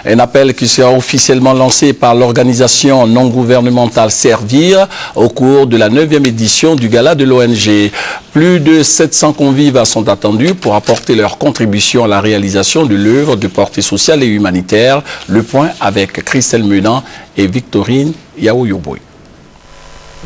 Un appel qui sera officiellement lancé par l'organisation non gouvernementale Servir au cours de la 9e édition du gala de l'ONG. Plus de 700 convives sont attendus pour apporter leur contribution à la réalisation de l'œuvre de portée sociale et humanitaire. Le point avec Christelle Menant et Victorine Yaoyoboy.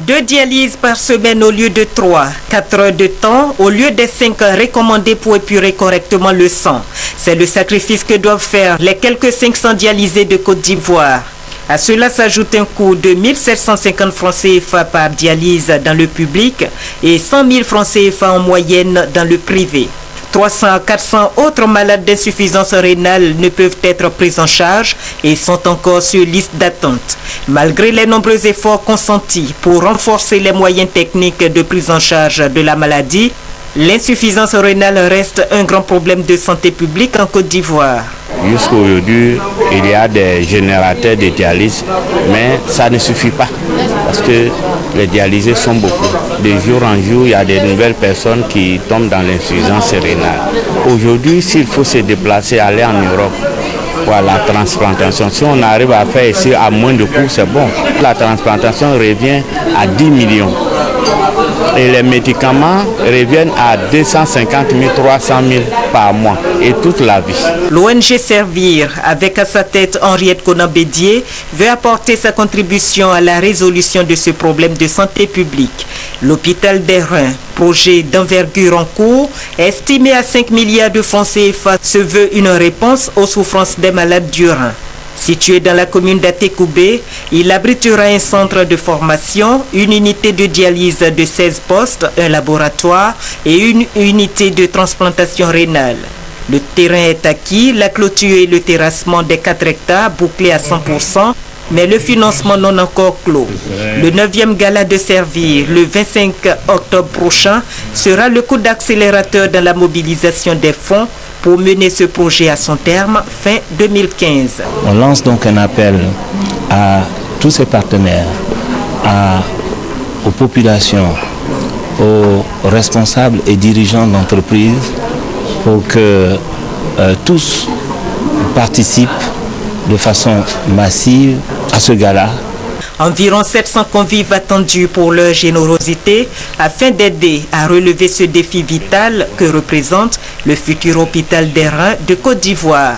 2 dialyses par semaine au lieu de 3, 4 heures de temps au lieu des 5 recommandés pour épurer correctement le sang. C'est le sacrifice que doivent faire les quelques 500 dialysés de Côte d'Ivoire. À cela s'ajoute un coût de 1750 francs CFA par dialyse dans le public et 100 000 francs CFA en moyenne dans le privé. 300 à 400 autres malades d'insuffisance rénale ne peuvent être pris en charge et sont encore sur liste d'attente. Malgré les nombreux efforts consentis pour renforcer les moyens techniques de prise en charge de la maladie, l'insuffisance rénale reste un grand problème de santé publique en Côte d'Ivoire. Jusqu'à aujourd'hui, il y a des générateurs de dialyse, mais ça ne suffit pas parce que les dialysés sont beaucoup. De jour en jour, il y a de nouvelles personnes qui tombent dans l'insuffisance rénale. Aujourd'hui, s'il faut se déplacer, aller en Europe, pour la transplantation, si on arrive à faire ici à moins de coûts, c'est bon. La transplantation revient à 10 millions. Et les médicaments reviennent à 250 000, 300 000 par mois et toute la vie. L'ONG Servir, avec à sa tête Henriette Conan-Bédier, veut apporter sa contribution à la résolution de ce problème de santé publique. L'hôpital des Reins, projet d'envergure en cours, estimé à 5 milliards de francs CFA, se veut une réponse aux souffrances des malades du rein. Situé dans la commune d'Atekoubé, il abritera un centre de formation, une unité de dialyse de 16 postes, un laboratoire et une unité de transplantation rénale. Le terrain est acquis, la clôture et le terrassement des 4 hectares bouclés à 100%, mais le financement non encore clos. Le 9e gala de Servir, le 25 octobre prochain, sera le coup d'accélérateur dans la mobilisation des fonds pour mener ce projet à son terme fin 2015. On lance donc un appel à tous ces partenaires, aux populations, aux responsables et dirigeants d'entreprises pour que tous participent de façon massive à ce gala. Environ 700 convives attendus pour leur générosité afin d'aider à relever ce défi vital que représente le futur hôpital des reins de Côte d'Ivoire.